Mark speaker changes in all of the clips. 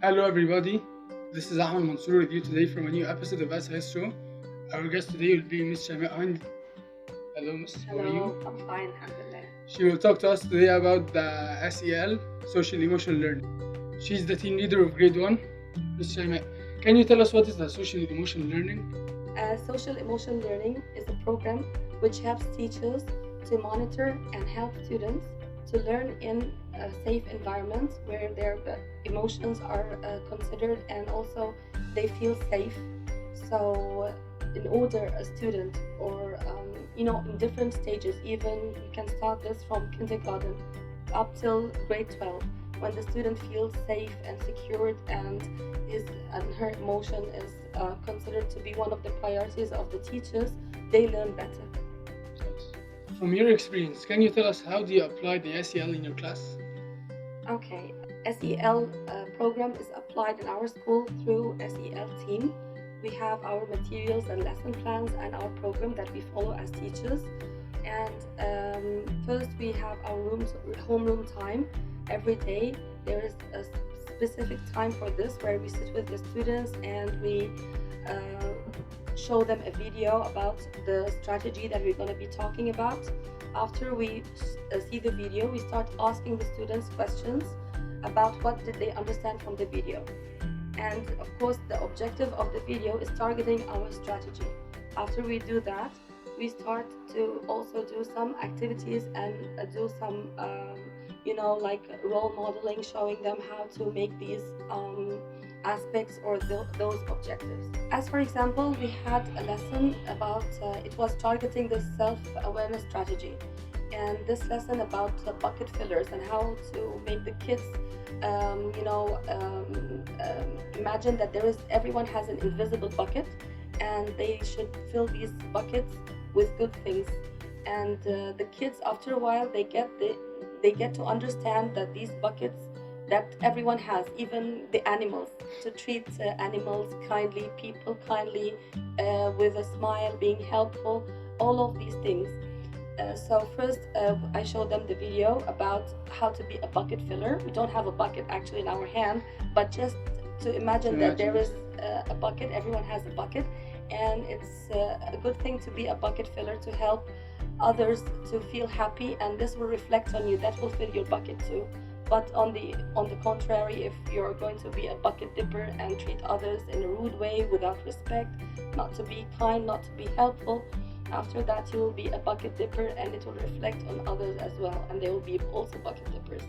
Speaker 1: Hello everybody, this is Ahmed Mansour with you today from a new episode of SIS Show. Our guest today will be Miss Shama. Hello Miss, how are you?
Speaker 2: Hello, I'm fine, alhamdulillah.
Speaker 1: She will talk to us today about the SEL, Social Emotional Learning. She's the team leader of grade 1. Miss Shama, can you tell us what is the Social Emotional Learning?
Speaker 2: Social emotional learning is a program which helps teachers to monitor and help students to learn in a safe environment where their emotions are considered and also they feel safe. So in order a student or in different stages, even you can start this from kindergarten up till grade 12, when the student feels safe and secured and his and her emotion is considered to be one of the priorities of the teachers, they learn better.
Speaker 1: From your experience, can you tell us how do you apply the SEL in your class?
Speaker 2: Okay, SEL program is applied in our school through SEL team. We have our materials and lesson plans and our program that we follow as teachers. And first we have our homeroom time. Every day there is a specific time for this where we sit with the students and we show them a video about the strategy that we're going to be talking about. After we see the video, we start asking the students questions about what did they understand from the video. And of course, the objective of the video is targeting our strategy. After we do that, we start to also do some activities and do some like role modeling, showing them how to make these aspects or those objectives. As for example, we had a lesson about it was targeting the self-awareness strategy, and this lesson about bucket fillers and how to make the kids imagine that everyone has an invisible bucket and they should fill these buckets with good things. And the kids, after a while, they get to understand that these buckets that everyone has, even the animals, to treat animals kindly, people kindly, with a smile, being helpful, all of these things. So first I showed them the video about how to be a bucket filler. We don't have a bucket actually in our hand, but just to imagine that there is a bucket, everyone has a bucket, and it's a good thing to be a bucket filler to help others to feel happy, and this will reflect on you. That will fill your bucket too. But on the contrary, if you're going to be a bucket dipper and treat others in a rude way, without respect, not to be kind, not to be helpful, after that you will be a bucket dipper and it will reflect on others as well, and they will be also bucket dippers.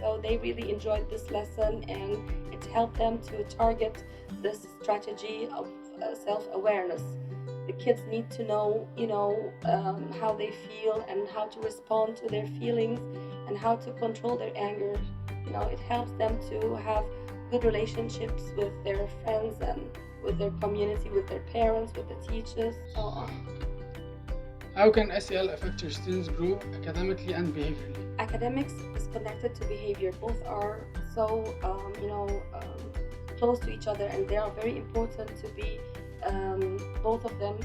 Speaker 2: So they really enjoyed this lesson, and it helped them to target this strategy of self-awareness. The kids need to know, how they feel and how to respond to their feelings and how to control their anger. It helps them to have good relationships with their friends and with their community, with their parents, with the teachers, so on.
Speaker 1: How can SEL affect your students grow academically and behaviorally?
Speaker 2: Academics is connected to behavior. Both are so close to each other, and they are very important to be both of them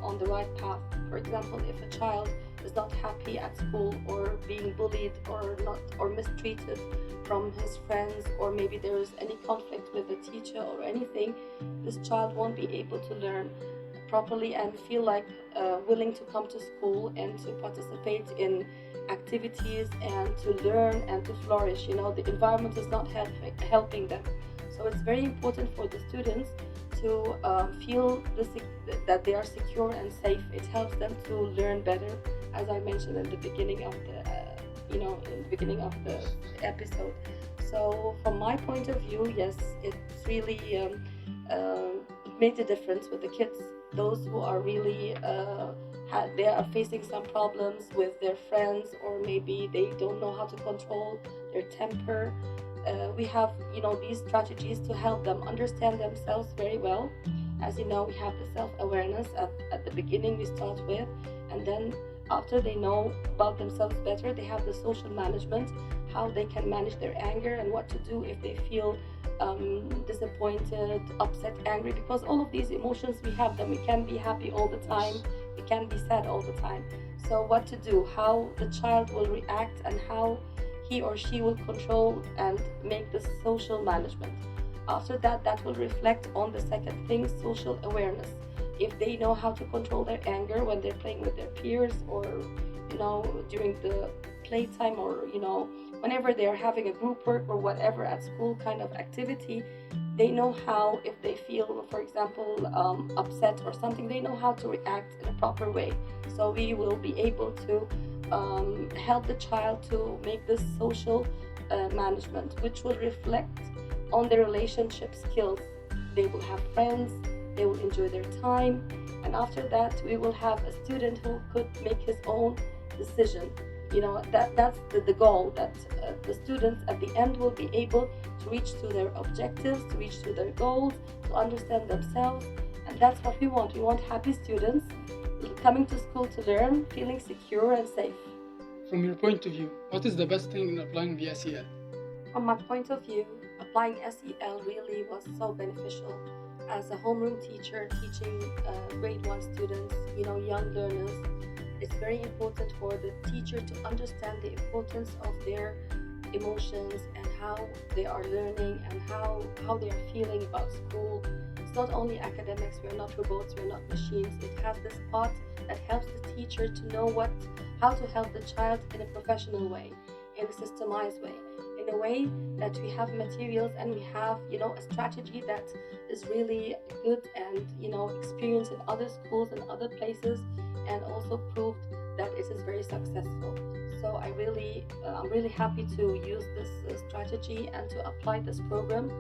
Speaker 2: on the right path. For example, if a child is not happy at school or being bullied or mistreated from his friends, or maybe there is any conflict with the teacher or anything, this child won't be able to learn properly and feel like willing to come to school and to participate in activities and to learn and to flourish. The environment is not helping them. So it's very important for the students to feel that they are secure and safe. It helps them to learn better, as I mentioned in the beginning of the episode. So from my point of view, yes, it's really made a difference with the kids. Those who are really they are facing some problems with their friends, or maybe they don't know how to control their temper. We have these strategies to help them understand themselves very well. As you know, we have the self-awareness at the beginning we start with, and then after they know about themselves better, they have the social management, how they can manage their anger and what to do if they feel disappointed, upset, angry, because all of these emotions, we have them. We can't be happy all the time, we can't be sad all the time. So what to do, how the child will react, and how he or she will control and make the social management. After that, that will reflect on the second thing, social awareness. If they know how to control their anger when they're playing with their peers, or during the playtime, or whenever they're having a group work or whatever at school kind of activity, they know how, if they feel, for example, upset or something, they know how to react in a proper way. So we will be able to help the child to make this social management, which will reflect on their relationship skills. They will have friends, they will enjoy their time, and after that we will have a student who could make his own decision. That's the goal, that the students at the end will be able to reach to their objectives, to reach to their goals, to understand themselves, and that's what we want. We want happy students coming to school to learn, feeling secure and safe.
Speaker 1: From your point of view, what is the best thing in applying the SEL?
Speaker 2: From my point of view, applying SEL really was so beneficial. As a homeroom teacher teaching grade 1 students, young learners, it's very important for the teacher to understand the importance of their emotions and how they are learning and how they are feeling about school. It's not only academics, we're not robots, we're not machines. It has this part that helps the teacher to know how to help the child in a professional way, in a systemized way, in a way that we have materials and we have a strategy that is really good and experienced in other schools and other places, and also proved that it is very successful. So I'm really happy to use this strategy and to apply this program,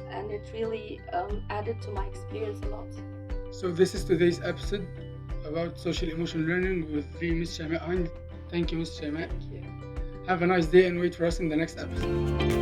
Speaker 2: and it really added to my experience a lot.
Speaker 1: So this is today's episode about social emotional learning with Ms. Shaima. Thank you, Ms. Shaima.
Speaker 2: Thank you.
Speaker 1: Have a nice day and wait for us in the next episode.